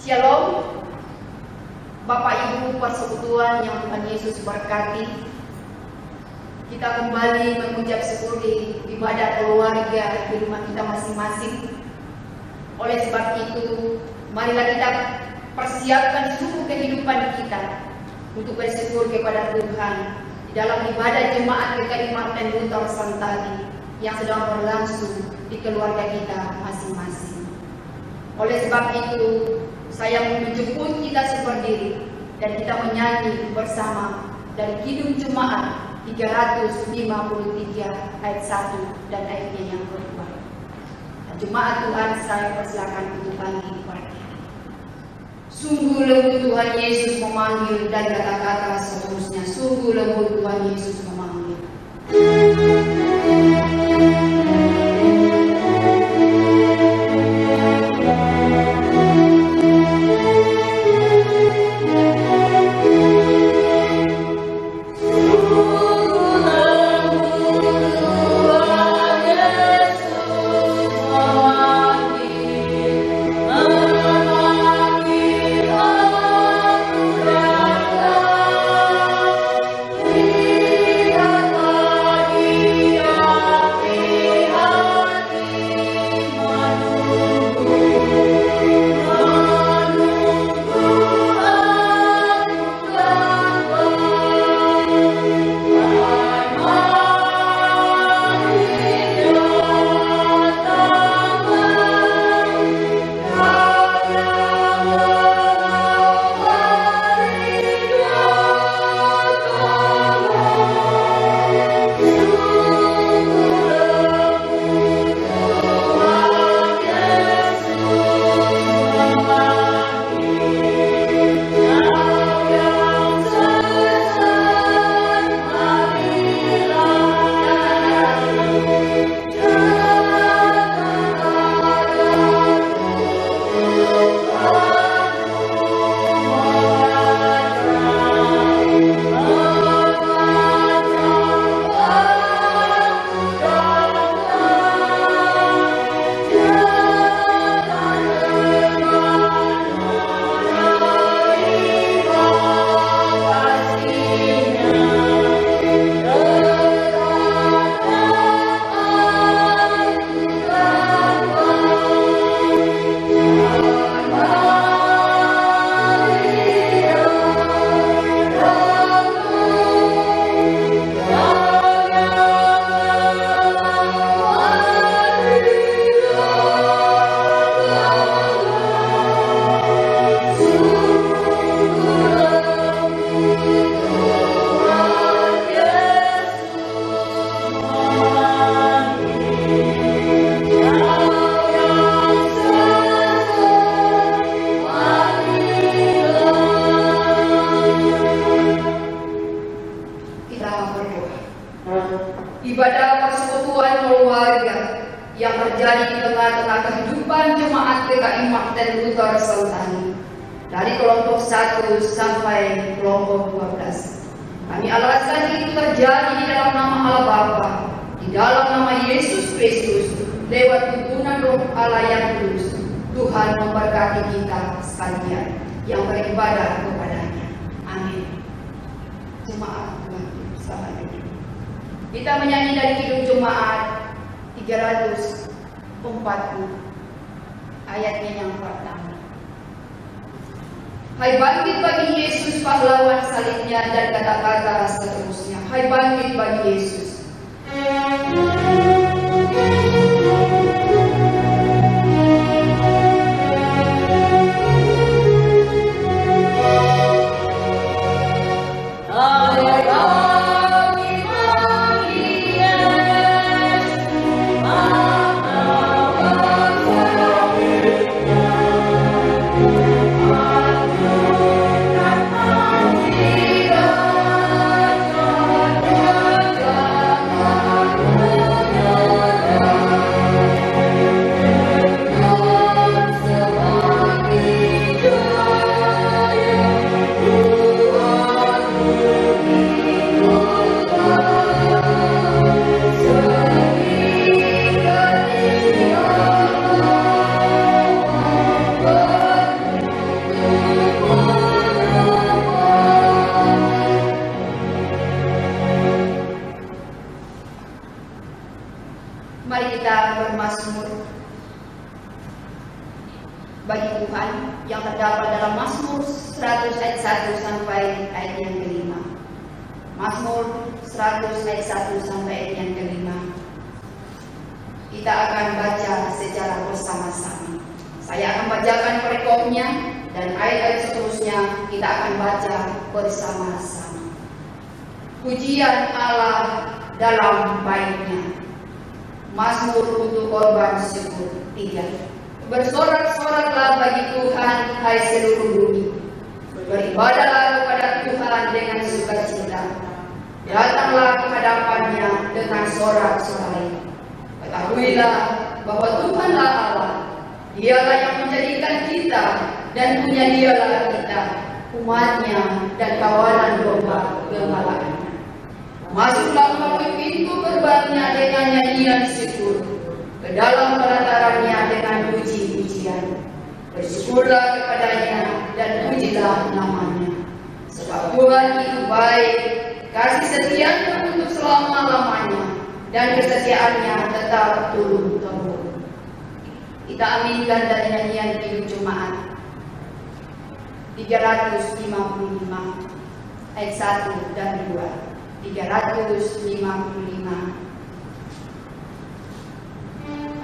Shalom, Bapak Ibu persekutuan yang Tuhan Yesus berkati. Kita kembali mengucap syukur di ibadah keluarga di rumah kita masing-masing. Oleh sebab itu, marilah kita persiapkan seluruh kehidupan kita untuk bersyukur kepada Tuhan di dalam ibadah jemaat GKI Martin Luther Santali yang sedang berlangsung di keluarga kita masing-masing. Oleh sebab itu, saya menjemput kita berdiri dan kita menyanyi bersama dari Kidung Jemaat 353 ayat 1 dan ayatnya yang kedua. Jemaat Tuhan, saya persilakan untuk bangkit berdiri. Sungguh lembut Tuhan Yesus memanggil, dan kata-kata seterusnya, sungguh lembut Tuhan Yesus memanggil. Ibadah persekutuan keluarga yang terjadi di tengah-tengah kehidupan jemaat GKI Martin Luther Santali dari kelompok 1 sampai kelompok 12. Kami alasan itu terjadi di dalam nama Allah Bapa, di dalam nama Yesus Kristus, lewat tuntunan Roh Allah yang kudus. Tuhan memberkati kita sekalian yang beribadah kepadanya. Amin. Jemaat Tuhan, selamat pagi. Kita menyanyi dari Kidung Jemaat 340 ayatnya yang pertama. Hai bangkit bagi Yesus pahlawan salibnya, dan kata-kata seterusnya. Hai bangkit bagi Yesus. God. 100 ayat 1 sampai ayat yang kelima. Mazmur 100 ayat 1 sampai ayat yang kelima. Kita akan baca secara bersama-sama. Saya akan bacakan perikopnya dan ayat-ayat seterusnya kita akan baca bersama-sama. Pujian Allah dalam baitnya. Mazmur untuk korban syukur 3. Bersorak-soraklah bagi Tuhan, hai seluruh bumi. Beribadahlah kepada Tuhan dengan sukacita. Datanglah ke hadapannya dengan sorak-sorai. Ketahuilah bahwa Tuhanlah Allah. Dialah yang menjadikan kita dan punya dialah kita, umatnya dan kawanan domba gembalaannya. Masuklah melalui pintu gerbangnya dengan nyanyian syukur, ke dalam pelatarannya dengan puji-pujian. Bersyukurlah kepadanya dan pujilah namanya. Sebab Tuhan itu baik, kasih setianya untuk selama-lamanya, dan kesetiaannya tetap turun-temurun. Kita aminkan dari nyanyian Kidung Jemaat 355 ayat 1 dan 2. 355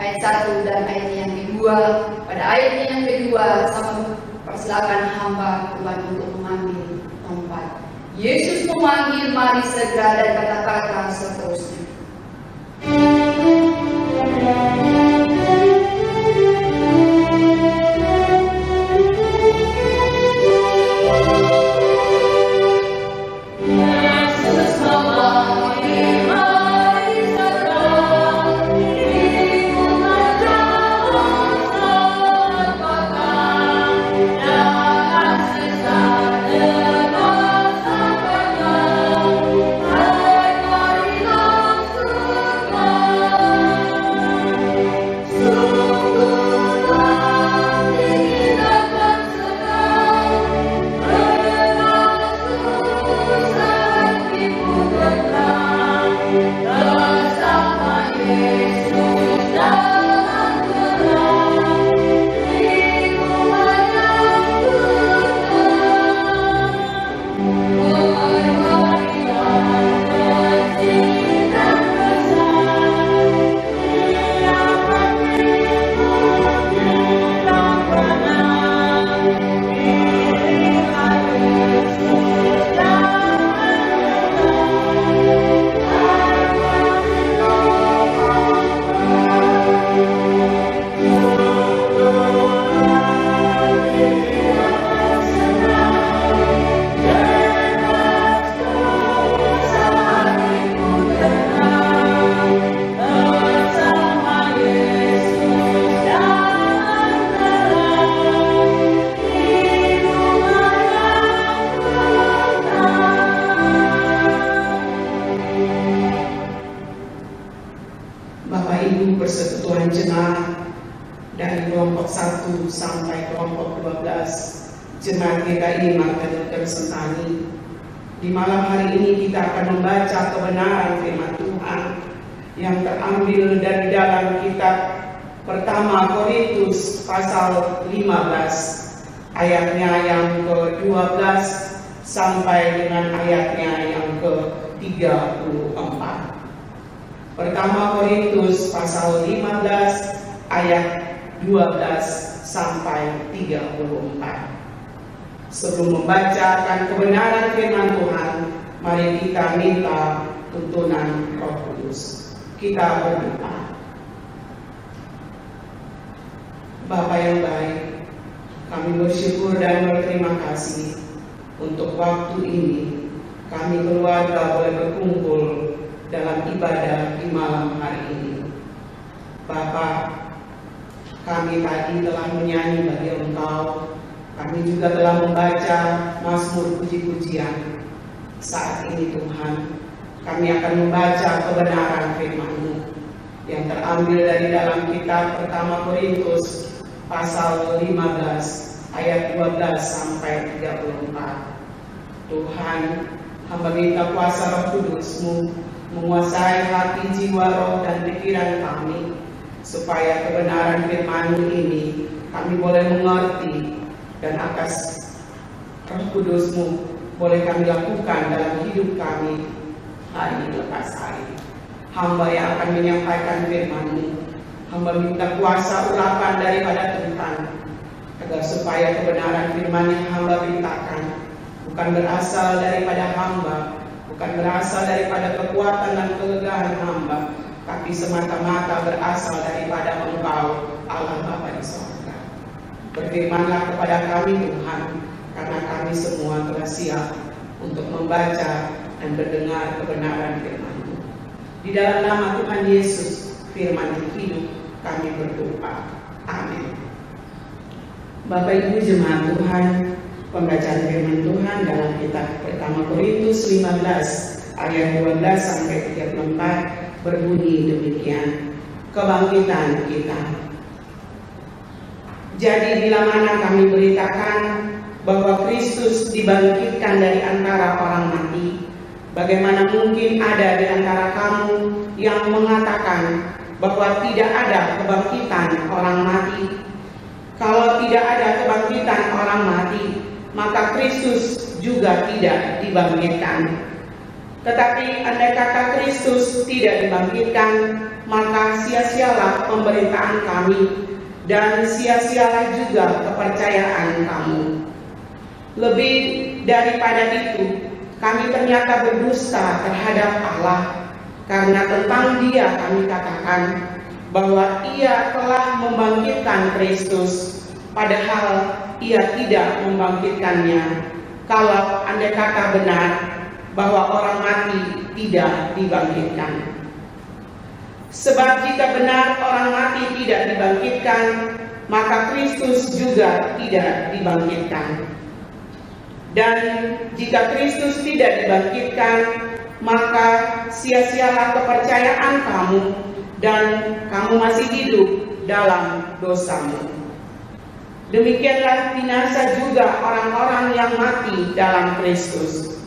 ayat 1 dan ayat yang kedua. Pada ayat yang kedua, sama persilakan hamba Tuhan untuk mengambil tempat. Yesus memanggil, mari segera, dan kata-kata seterusnya. Persekutuan Jemaat dari kelompok 1 sampai kelompok 12 Jemaat GKI Marta Luther Sentani. Di malam hari ini kita akan membaca kebenaran firman Tuhan yang terambil dari dalam kitab pertama Korintus pasal 15 ayatnya yang ke-12 sampai dengan ayatnya yang ke-34. Pertama Korintus pasal 15 ayat 12 sampai 34. Sebelum membacakan kebenaran firman Tuhan, mari kita minta tuntunan Roh Kudus. Kita berdoa. Bapa yang baik, kami bersyukur dan berterima kasih untuk waktu ini kami keluarga boleh berkumpul dalam ibadah di malam hari ini. Bapa, kami tadi telah menyanyi bagi Engkau, kami juga telah membaca Mazmur puji-pujian. Saat ini Tuhan, kami akan membaca kebenaran firman-Mu yang terambil dari dalam kitab pertama Korintus pasal 15 ayat 12 sampai 34. Tuhan, hamba minta kuasa Roh Kudus-Mu menguasai hati, jiwa, roh, dan pikiran kami, supaya kebenaran firman-Mu ini kami boleh mengerti dan Roh Kudus-Mu boleh kami lakukan dalam hidup kami hari lepas hari. Hamba yang akan menyampaikan firman-Mu, hamba minta kuasa urapan daripada Tuhan, agar supaya kebenaran firman yang hamba beritakan bukan berasal daripada hamba, bukan berasal daripada kekuatan dan kelegaan hamba, tapi semata-mata berasal daripada Engkau, Allah Bapa di sorga. Berfirmanlah kepada kami Tuhan, karena kami semua telah siap untuk membaca dan mendengar kebenaran firman-Mu. Di dalam nama Tuhan Yesus, firman yang hidup, kami berdoa. Amin. Bapak Ibu jemaat Tuhan, pembacaan firman Tuhan dalam kitab pertama Korintus 15 ayat 12 sampai 34 berbunyi demikian. Kebangkitan kita. Jadi bila mana kami beritakan bahwa Kristus dibangkitkan dari antara orang mati, bagaimana mungkin ada di antara kamu yang mengatakan bahwa tidak ada kebangkitan orang mati? Kalau tidak ada kebangkitan orang mati, maka Kristus juga tidak dibangkitkan. Tetapi andai kata Kristus tidak dibangkitkan, maka sia-sialah pemberitaan kami, dan sia-sialah juga kepercayaan kamu. Lebih daripada itu, kami ternyata berdusta terhadap Allah, karena tentang Dia kami katakan bahwa Ia telah membangkitkan Kristus, padahal Ia tidak membangkitkannya. Kalau andai kata benar bahwa orang mati tidak dibangkitkan. Sebab jika benar orang mati tidak dibangkitkan, maka Kristus juga tidak dibangkitkan. Dan jika Kristus tidak dibangkitkan, maka sia-sialah kepercayaan kamu, dan kamu masih hidup dalam dosamu. Demikianlah binasa juga orang-orang yang mati dalam Kristus.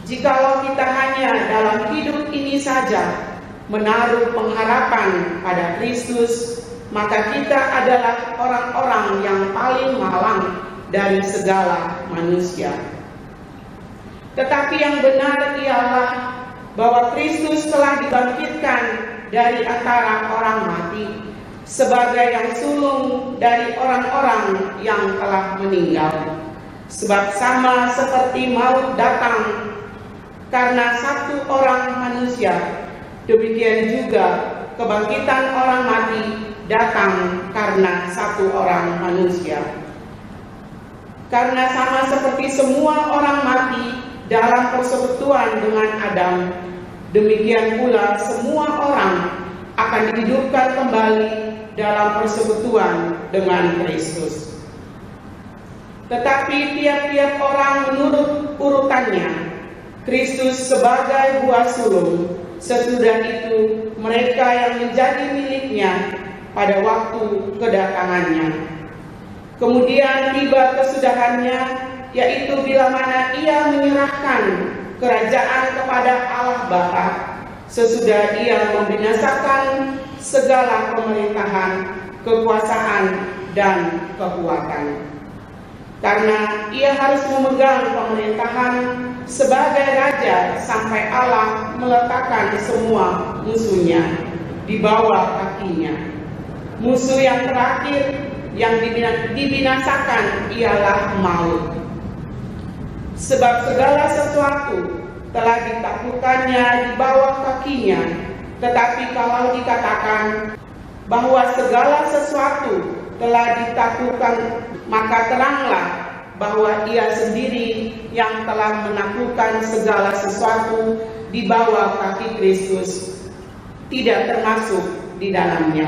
Jikalau kita hanya dalam hidup ini saja menaruh pengharapan pada Kristus, maka kita adalah orang-orang yang paling malang dari segala manusia. Tetapi yang benar ialah bahwa Kristus telah dibangkitkan dari antara orang mati sebagai yang sulung dari orang-orang yang telah meninggal. Sebab sama seperti maut datang karena satu orang manusia, demikian juga kebangkitan orang mati datang karena satu orang manusia. Karena sama seperti semua orang mati dalam persekutuan dengan Adam, demikian pula semua orang akan dihidupkan kembali dalam persekutuan dengan Kristus. Tetapi tiap-tiap orang menurut urutannya. Kristus sebagai buah sulung, sesudah itu mereka yang menjadi miliknya pada waktu kedatangannya. Kemudian tiba kesudahannya, yaitu bila mana Ia menyerahkan kerajaan kepada Allah Bapa, sesudah Ia membinasakan segala pemerintahan, kekuasaan, dan kekuatan. Karena Ia harus memegang pemerintahan sebagai Raja sampai Allah meletakkan semua musuhnya di bawah kakinya. Musuh yang terakhir yang dibinasakan ialah maut. Sebab segala sesuatu telah ditaklukkannya di bawah kakinya. Tetapi kalau dikatakan bahwa segala sesuatu telah ditaklukkan, maka teranglah bahwa Ia sendiri yang telah menaklukkan segala sesuatu di bawah kaki Kristus tidak termasuk di dalamnya.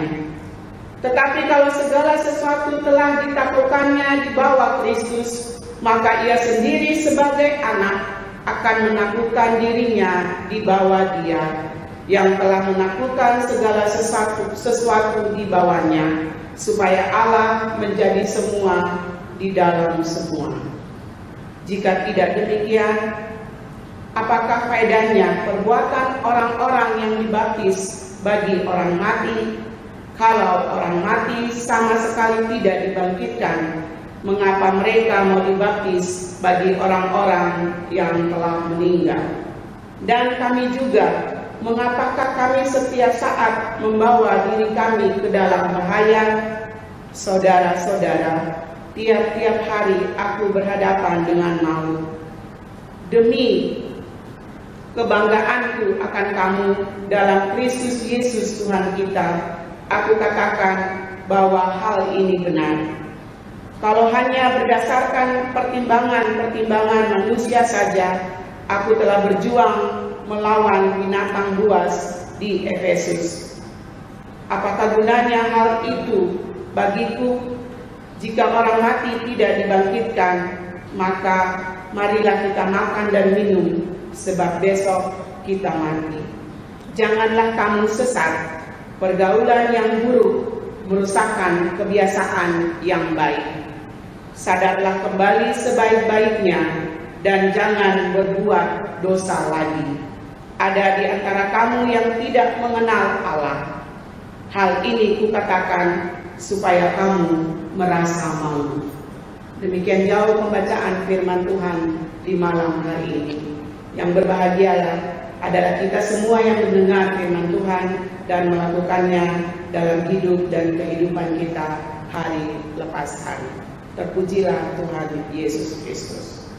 Tetapi kalau segala sesuatu telah ditaklukkannya di bawah Kristus, maka Ia sendiri sebagai anak akan menaklukkan dirinya di bawah Dia yang telah menaklukkan segala sesuatu di bawahnya, supaya Allah menjadi semua di dalam semua. Jika tidak demikian, apakah faedahnya perbuatan orang-orang yang dibaptis bagi orang mati, kalau orang mati sama sekali tidak dibangkitkan? mengapa mereka mau dibaptis bagi orang-orang yang telah meninggal. Dan kami juga, mengapakah kami setiap saat membawa diri kami ke dalam bahaya? Saudara-saudara, tiap-tiap hari aku berhadapan dengan maut. Demi kebanggaanku akan kamu dalam Kristus Yesus Tuhan kita, aku katakan bahwa hal ini benar. Kalau hanya berdasarkan pertimbangan-pertimbangan manusia saja, aku telah berjuang melawan binatang buas di Efesus. Apakah gunanya hal itu bagiku? Jika orang mati tidak dibangkitkan, maka marilah kita makan dan minum, sebab besok kita mati. Janganlah kamu sesat. Pergaulan yang buruk merusakkan kebiasaan yang baik. Sadarlah kembali sebaik-baiknya dan jangan berbuat dosa lagi. Ada di antara kamu yang tidak mengenal Allah. Hal ini kukatakan supaya kamu merasa malu. Demikian jauh pembacaan firman Tuhan di malam hari ini. Yang berbahagialah adalah kita semua yang mendengar firman Tuhan dan melakukannya dalam hidup dan kehidupan kita hari lepas hari. Terpujilah Tuhan Yesus Kristus.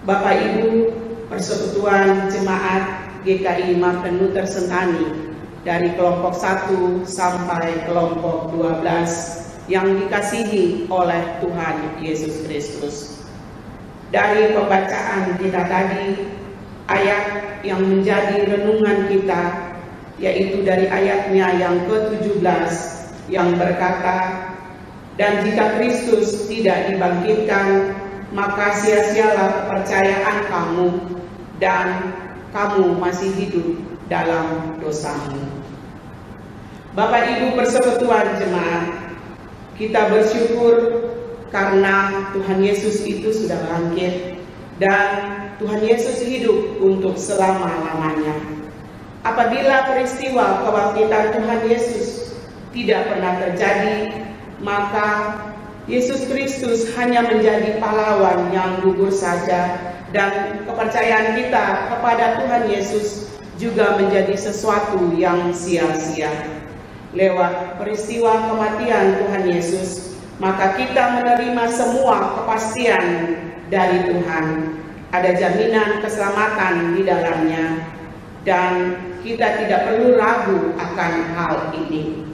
Bapak Ibu, Persekutuan Jemaat GKI Martin Luther Sentani dari kelompok 1 sampai kelompok 12 yang dikasihi oleh Tuhan Yesus Kristus. Dari pembacaan kita tadi, ayat yang menjadi renungan kita yaitu dari ayatnya yang ke-17 yang berkata, dan jika Kristus tidak dibangkitkan, maka sia-sialah kepercayaan kamu dan kamu masih hidup dalam dosamu. Bapak Ibu Persekutuan Jemaat, kita bersyukur karena Tuhan Yesus itu sudah bangkit dan Tuhan Yesus hidup untuk selama-lamanya. Apabila peristiwa kebangkitan Tuhan Yesus tidak pernah terjadi, maka Yesus Kristus hanya menjadi pahlawan yang gugur saja, dan kepercayaan kita kepada Tuhan Yesus juga menjadi sesuatu yang sia-sia. Lewat peristiwa kematian Tuhan Yesus, maka kita menerima semua kepastian dari Tuhan. Ada jaminan keselamatan di dalamnya, dan kita tidak perlu ragu akan hal ini.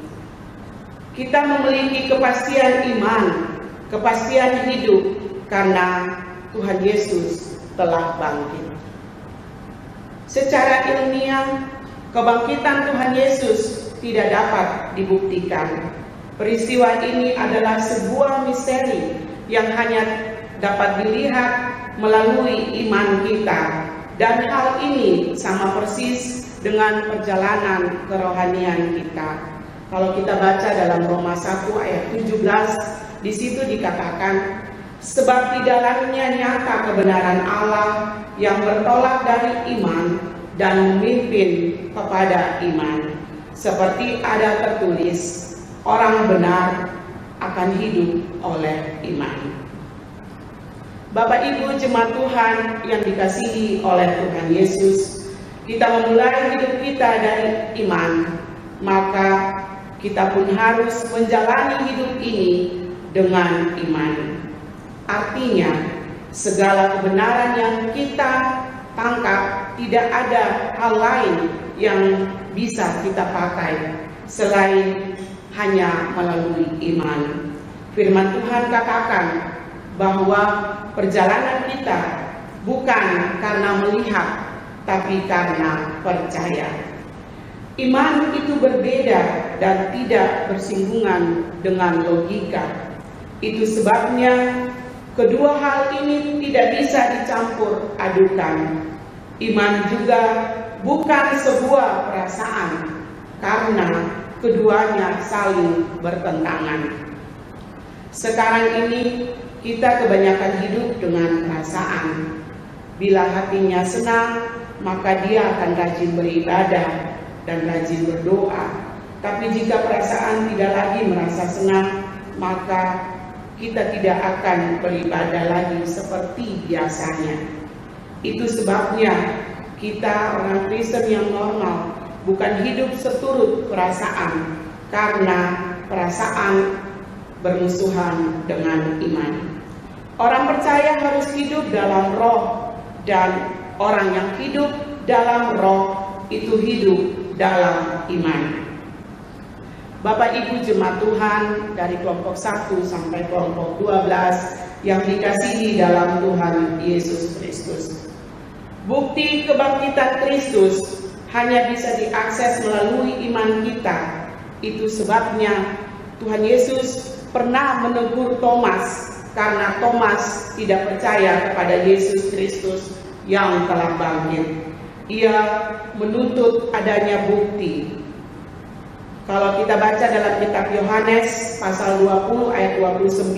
Kita memiliki kepastian iman, kepastian hidup karena Tuhan Yesus telah bangkit. Secara ilmiah, kebangkitan Tuhan Yesus tidak dapat dibuktikan. Peristiwa ini adalah sebuah misteri yang hanya dapat dilihat melalui iman kita, dan hal ini sama persis dengan perjalanan kerohanian kita. Kalau kita baca dalam Roma 1 ayat 17, di situ dikatakan, sebab di dalamnya nyata kebenaran Allah yang bertolak dari iman dan memimpin kepada iman. Seperti ada tertulis, orang benar akan hidup oleh iman. Bapak Ibu jemaat Tuhan yang dikasihi oleh Tuhan Yesus, kita memulai hidup kita dari iman, maka kita pun harus menjalani hidup ini dengan iman. Artinya, segala kebenaran yang kita tangkap, tidak ada hal lain yang bisa kita pakai selain hanya melalui iman. Firman Tuhan katakan bahwa perjalanan kita bukan karena melihat, tapi karena percaya. Iman itu berbeda dan tidak bersinggungan dengan logika. Itu sebabnya kedua hal ini tidak bisa dicampur adukan. Iman juga bukan sebuah perasaan, karena keduanya saling bertentangan. Sekarang ini kita kebanyakan hidup dengan perasaan. Bila hatinya senang, maka dia akan rajin beribadah dan rajin berdoa. Tapi jika perasaan tidak lagi merasa senang, maka kita tidak akan beribadah lagi seperti biasanya. Itu sebabnya kita orang Kristen yang normal bukan hidup seturut perasaan, karena perasaan bermusuhan dengan iman. Orang percaya harus hidup dalam roh, dan orang yang hidup dalam roh itu hidup dalam iman. Bapak Ibu jemaat Tuhan dari kelompok 1 sampai kelompok 12 yang dikasihi dalam Tuhan Yesus Kristus. Bukti kebangkitan Kristus hanya bisa diakses melalui iman kita. Itu sebabnya Tuhan Yesus pernah menegur Thomas karena Thomas tidak percaya kepada Yesus Kristus yang telah bangkit. Ia menuntut adanya bukti. Kalau kita baca dalam kitab Yohanes pasal 20 ayat 29,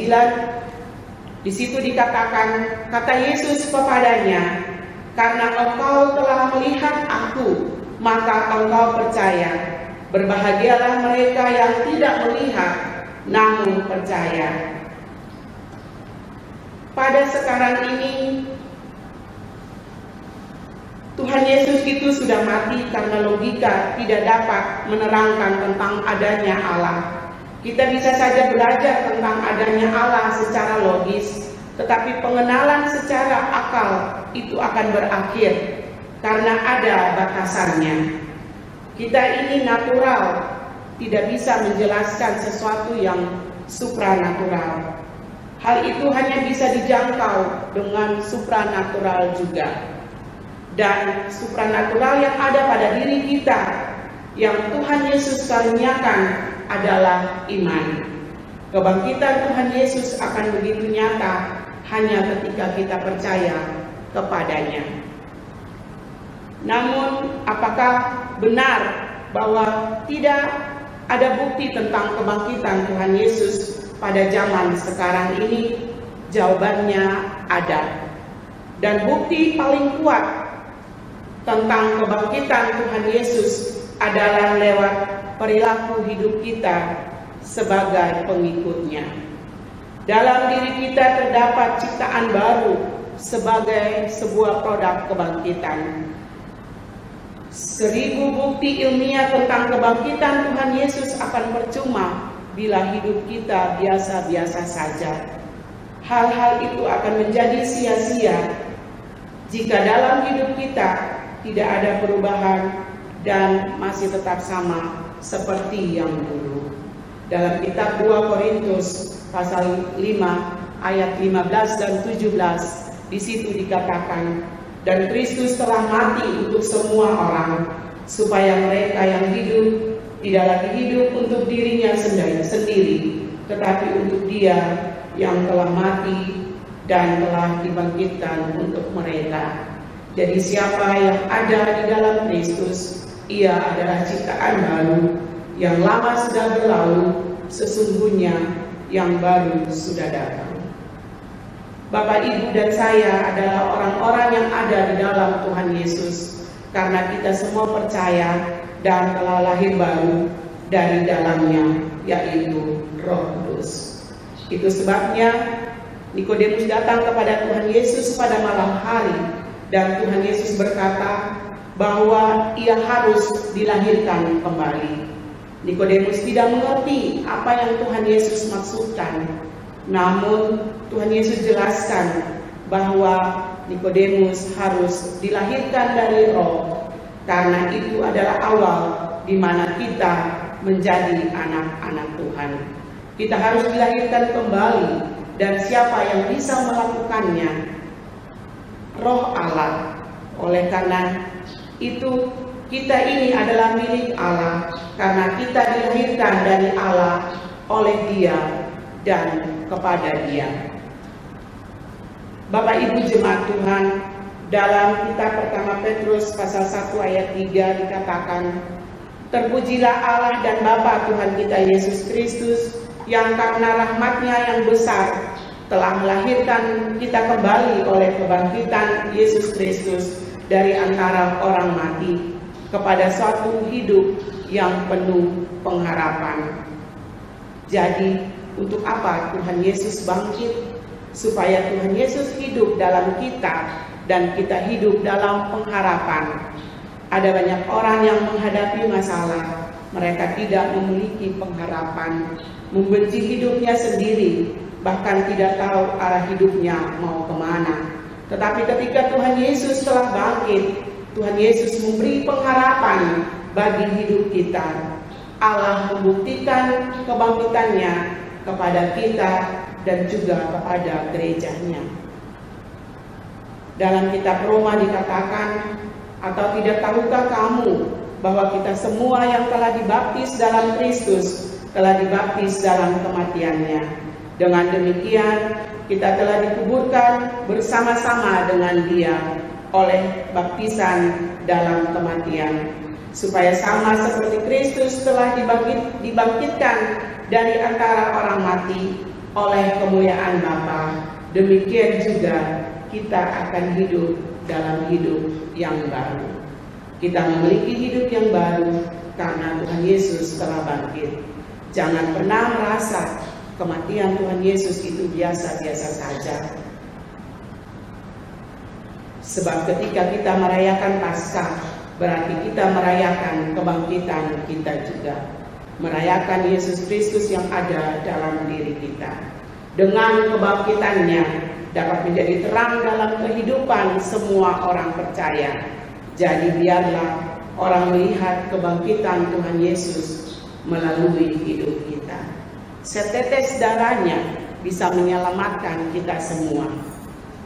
di situ dikatakan, kata Yesus kepadanya, karena engkau telah melihat aku, maka engkau percaya. Berbahagialah mereka yang tidak melihat, namun percaya. Pada sekarang ini, Tuhan Yesus itu sudah mati karena logika tidak dapat menerangkan tentang adanya Allah. Kita bisa saja belajar tentang adanya Allah secara logis, tetapi pengenalan secara akal itu akan berakhir karena ada batasannya. Kita ini natural, tidak bisa menjelaskan sesuatu yang supranatural. Hal itu hanya bisa dijangkau dengan supranatural juga. Dan supranatural yang ada pada diri kita yang Tuhan Yesus karuniakan adalah iman. Kebangkitan Tuhan Yesus akan begitu nyata hanya ketika kita percaya kepadanya. Namun apakah benar bahwa tidak ada bukti tentang kebangkitan Tuhan Yesus pada zaman sekarang ini? Jawabannya ada. Dan bukti paling kuat tentang kebangkitan Tuhan Yesus adalah lewat perilaku hidup kita sebagai pengikutnya. Dalam diri kita terdapat ciptaan baru sebagai sebuah produk kebangkitan. 1000 bukti ilmiah tentang kebangkitan Tuhan Yesus akan percuma bila hidup kita biasa-biasa saja. Hal-hal itu akan menjadi sia-sia jika dalam hidup kita tidak ada perubahan dan masih tetap sama seperti yang dulu. Dalam kitab 2 Korintus pasal 5 ayat 15 dan 17, di situ dikatakan, dan Kristus telah mati untuk semua orang, supaya mereka yang hidup tidak lagi hidup untuk dirinya sendiri, tetapi untuk Dia yang telah mati dan telah dibangkitkan untuk mereka. Jadi siapa yang ada di dalam Kristus, ia adalah ciptaan baru, yang lama sudah berlalu, sesungguhnya yang baru sudah datang. Bapak, Ibu, dan saya adalah orang-orang yang ada di dalam Tuhan Yesus, karena kita semua percaya dan telah lahir baru dari dalamnya, yaitu Roh Kudus. Itu sebabnya Nikodemus datang kepada Tuhan Yesus pada malam hari, dan Tuhan Yesus berkata bahwa ia harus dilahirkan kembali. Nikodemus tidak mengerti apa yang Tuhan Yesus maksudkan. Namun Tuhan Yesus jelaskan bahwa Nikodemus harus dilahirkan dari Roh, karena itu adalah awal di mana kita menjadi anak-anak Tuhan. Kita harus dilahirkan kembali, dan siapa yang bisa melakukannya? Roh Allah. Oleh karena itu kita ini adalah milik Allah, karena kita dilahirkan dari Allah, oleh Dia dan kepada Dia. Bapak Ibu jemaat Tuhan, dalam kitab pertama Petrus pasal 1 ayat 3 dikatakan, terpujilah Allah dan Bapa Tuhan kita Yesus Kristus, yang karena rahmat-Nya yang besar telah melahirkan kita kembali oleh kebangkitan Yesus Kristus dari antara orang mati kepada suatu hidup yang penuh pengharapan. Jadi untuk apa Tuhan Yesus bangkit? Supaya Tuhan Yesus hidup dalam kita dan kita hidup dalam pengharapan. Ada banyak orang yang menghadapi masalah, mereka tidak memiliki pengharapan, membenci hidupnya sendiri, bahkan tidak tahu arah hidupnya mau kemana. Tetapi ketika Tuhan Yesus telah bangkit, Tuhan Yesus memberi pengharapan bagi hidup kita. Allah membuktikan kebangkitannya kepada kita dan juga kepada gerejanya. Dalam kitab Roma dikatakan, atau tidak tahukah kamu bahwa kita semua yang telah dibaptis dalam Kristus telah dibaptis dalam kematiannya. Dengan demikian kita telah dikuburkan bersama-sama dengan Dia oleh baptisan dalam kematian, supaya sama seperti Kristus telah dibangkitkan dari antara orang mati oleh kemuliaan Bapa, demikian juga kita akan hidup dalam hidup yang baru. Kita memiliki hidup yang baru karena Tuhan Yesus telah bangkit. Jangan pernah merasa kematian Tuhan Yesus itu biasa-biasa saja. Sebab ketika kita merayakan Paskah, berarti kita merayakan kebangkitan kita juga. Merayakan Yesus Kristus yang ada dalam diri kita. Dengan kebangkitannya dapat menjadi terang dalam kehidupan semua orang percaya. Jadi biarlah orang melihat kebangkitan Tuhan Yesus melalui hidup kita. Setetes darahnya bisa menyelamatkan kita semua.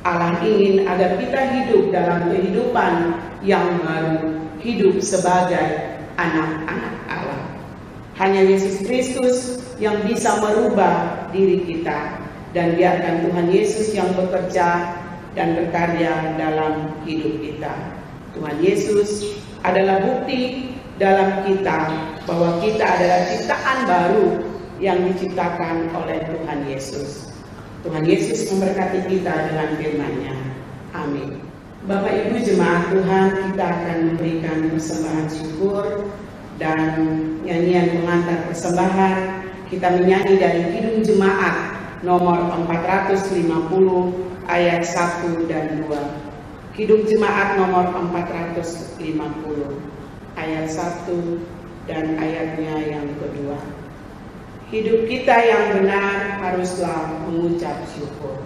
Allah ingin agar kita hidup dalam kehidupan yang baru, hidup sebagai anak-anak Allah. Hanya Yesus Kristus yang bisa merubah diri kita, dan biarkan Tuhan Yesus yang bekerja dan berkarya dalam hidup kita. Tuhan Yesus adalah bukti dalam kita bahwa kita adalah ciptaan baru yang diciptakan oleh Tuhan Yesus. Tuhan Yesus memberkati kita dengan firman-Nya. Amin. Bapak Ibu jemaat Tuhan, kita akan memberikan persembahan syukur dan nyanyian pengantar persembahan. Kita menyanyi dari Kidung Jemaat nomor 450 ayat 1 dan 2. Kidung Jemaat nomor 450 ayat 1 dan ayatnya yang kedua. Hidup kita yang benar haruslah mengucap syukur.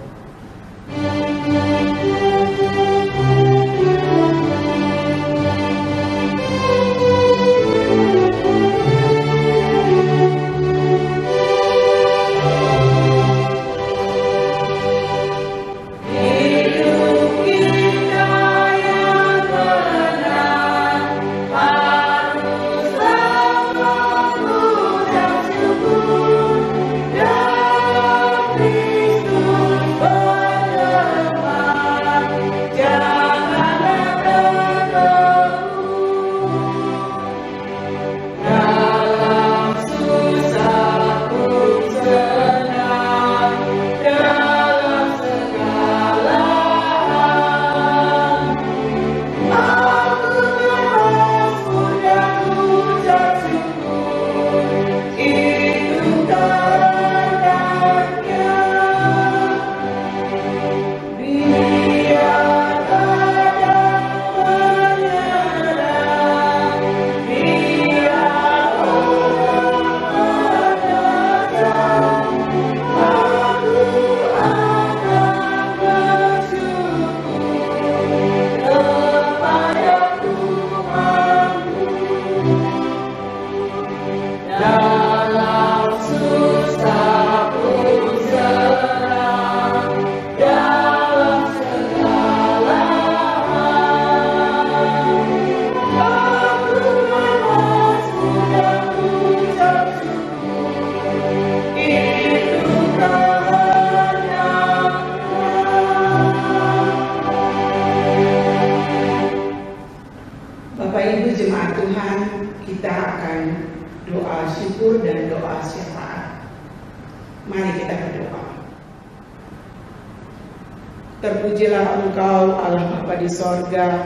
Terpujilah Engkau Allah Bapa di sorga,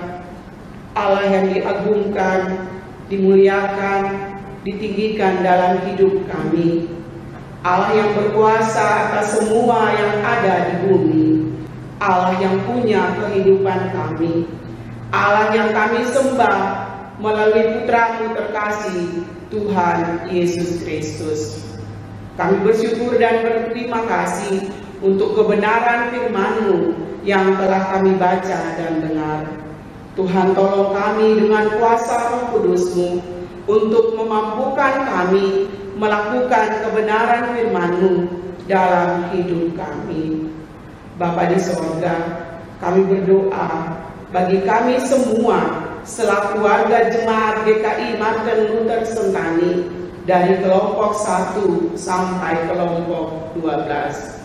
Allah yang diagungkan, dimuliakan, ditinggikan dalam hidup kami. Allah yang berkuasa atas semua yang ada di bumi, Allah yang punya kehidupan kami, Allah yang kami sembah melalui Putra-Mu terkasih, Tuhan Yesus Kristus. Kami bersyukur dan berterima kasih untuk kebenaran firman-Mu yang telah kami baca dan dengar. Tuhan, tolong kami dengan kuasa Roh Kudus-Mu untuk memampukan kami melakukan kebenaran firman-Mu dalam hidup kami. Bapa di sorga, kami berdoa bagi kami semua selaku warga jemaat GKI Martin Luther Sentani dari kelompok 1 sampai kelompok 12.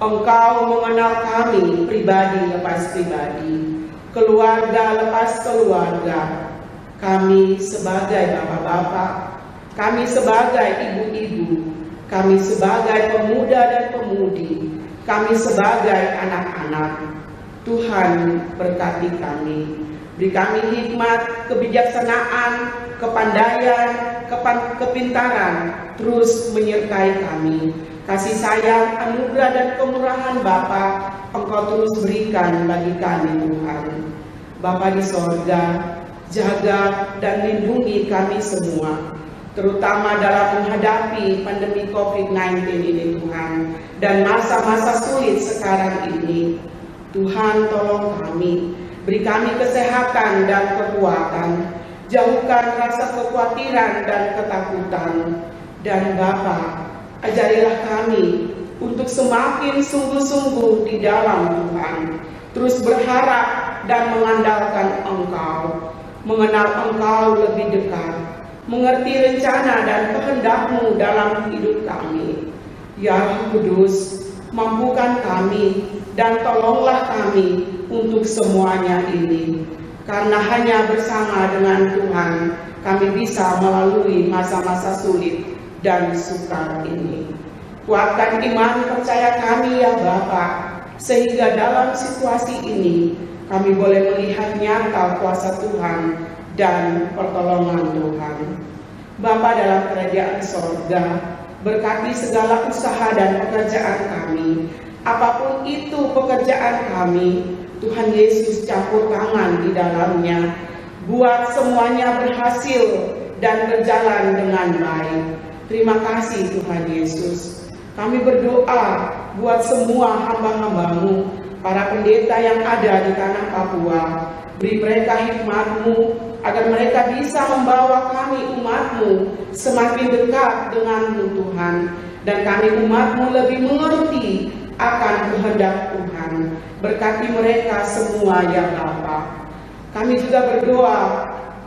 Engkau mengenal kami pribadi lepas pribadi, keluarga lepas keluarga. Kami sebagai bapak-bapak, kami sebagai ibu-ibu, kami sebagai pemuda dan pemudi, kami sebagai anak-anak. Tuhan berkati kami, beri kami hikmat, kebijaksanaan, kepandaian, kepintaran, terus menyertai kami. Kasih sayang, anugerah dan kemurahan Bapa Engkau terus berikan bagi kami, Tuhan. Bapa di sorga, jaga dan lindungi kami semua, terutama dalam menghadapi pandemi COVID-19 ini, Tuhan, dan masa-masa sulit sekarang ini. Tuhan, tolong kami, beri kami kesehatan dan kekuatan, jauhkan rasa kekhawatiran dan ketakutan, dan Bapa, ajarilah kami untuk semakin sungguh-sungguh di dalam Tuhan, terus berharap dan mengandalkan Engkau, mengenal Engkau lebih dekat, mengerti rencana dan kehendak-Mu dalam hidup kami. Ya Roh Kudus, mampukan kami dan tolonglah kami untuk semuanya ini, karena hanya bersama dengan Tuhan kami bisa melalui masa-masa sulit dan sukar ini. Kuatkan iman percaya kami ya Bapa, sehingga dalam situasi ini kami boleh melihat nyata kuasa Tuhan dan pertolongan Tuhan. Bapa dalam kerajaan sorga, berkati segala usaha dan pekerjaan kami. Apapun itu pekerjaan kami, Tuhan Yesus campur tangan di dalamnya. Buat semuanya berhasil dan berjalan dengan baik. Terima kasih Tuhan Yesus. Kami berdoa buat semua hamba-hamba-Mu, para pendeta yang ada di tanah Papua. Beri mereka hikmat-Mu, agar mereka bisa membawa kami umat-Mu semakin dekat dengan-Mu Tuhan. Dan kami umat-Mu lebih mengerti akan kehendak Tuhan. Berkati mereka semua ya Bapa. Kami juga berdoa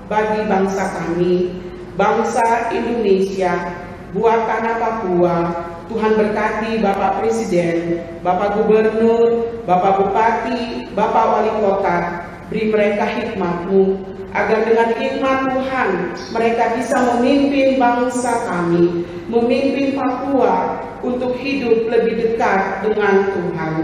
bagi bangsa kami, bangsa Indonesia, buat tanah Papua. Tuhan berkati Bapak Presiden, Bapak Gubernur, Bapak Bupati, Bapak Wali Kota. Beri mereka hikmat-Mu, agar dengan hikmat Tuhan mereka bisa memimpin bangsa kami, memimpin Papua untuk hidup lebih dekat dengan Tuhan.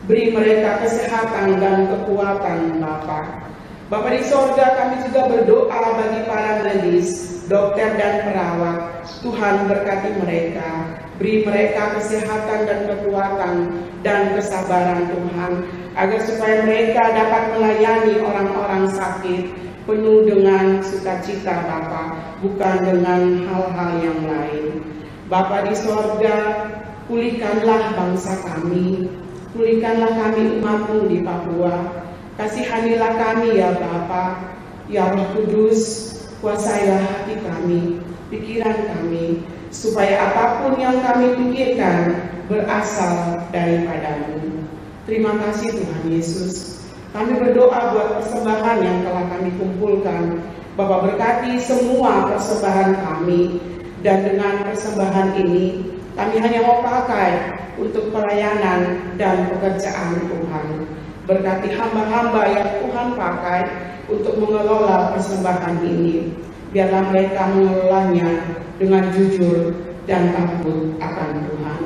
Beri mereka kesehatan dan kekuatan Bapa. Bapa di sorga, kami juga berdoa bagi para medis, dokter dan perawat. Tuhan berkati mereka, beri mereka kesehatan dan kekuatan dan kesabaran Tuhan, agar supaya mereka dapat melayani orang-orang sakit penuh dengan sukacita Bapa, bukan dengan hal-hal yang lain. Bapa di sorga, pulihkanlah bangsa kami, pulihkanlah kami umat-Mu di Papua. Kasihanilah kami ya Bapa, ya Roh Kudus, kuasailah hati kami, pikiran kami, supaya apapun yang kami pikirkan berasal daripada-Mu. Terima kasih Tuhan Yesus. Kami berdoa buat persembahan yang telah kami kumpulkan. Bapa berkati semua persembahan kami, dan dengan persembahan ini kami hanya mau pakai untuk pelayanan dan pekerjaan Tuhan. Berkati hamba-hamba yang Tuhan pakai untuk mengelola persembahan ini. Biarlah mereka mengelolanya dengan jujur dan takut akan Tuhan.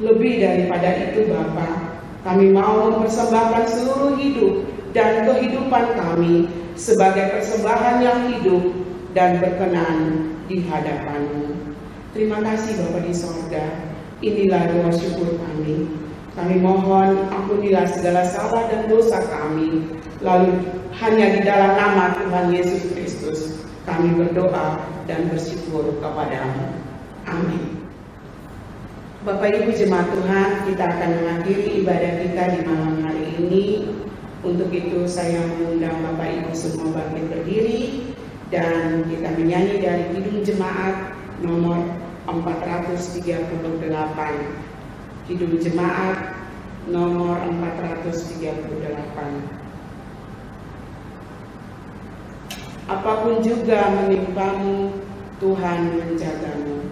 Lebih daripada itu Bapa, kami mau mempersembahkan seluruh hidup dan kehidupan kami sebagai persembahan yang hidup dan berkenan di hadapan-Mu. Terima kasih Bapa di sorga. Inilah doa syukur kami. Kami mohon ampunilah segala salah dan dosa kami. Lalu hanya di dalam nama Tuhan Yesus Kristus kami berdoa dan bersyukur kepadamu. Amin. Bapak Ibu jemaat Tuhan, kita akan mengakhiri ibadah kita di malam hari ini. Untuk itu saya mengundang Bapak Ibu semua bangkit berdiri dan kita menyanyi dari Kidung Jemaat nomor 438. Kidung Jemaat nomor 438. Apapun juga menimpamu, Tuhan menjagamu.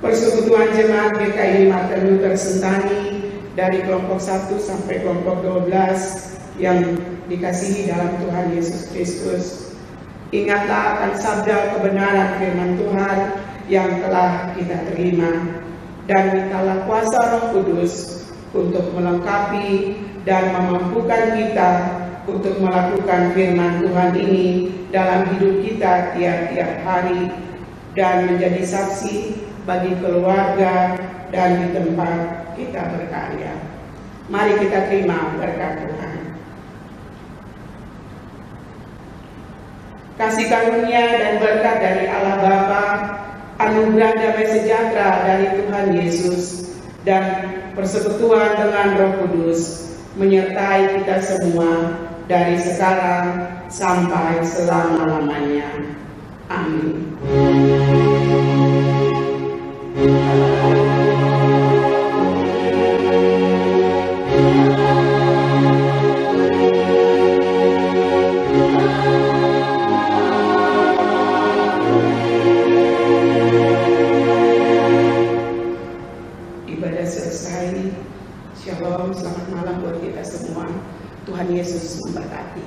Persekutuan Jemaat GKI Martin Luther Sentani dari kelompok 1 sampai kelompok 12 yang dikasihi dalam Tuhan Yesus Kristus. Ingatlah akan sabda kebenaran firman Tuhan yang telah kita terima dan mintalah kuasa Roh Kudus untuk melengkapi dan memampukan kita untuk melakukan firman Tuhan ini dalam hidup kita tiap-tiap hari dan menjadi saksi bagi keluarga dan di tempat kita berkarya. Mari kita terima berkat Tuhan. Kasih karunia dan berkat dari Allah Bapa, anugerah damai sejahtera dari Tuhan Yesus, dan persekutuan dengan Roh Kudus menyertai kita semua dari sekarang sampai selama-lamanya. Amin. Ibadah selesai. Shalom, selamat malam buat kita semua. Tuhan Yesus memberkati.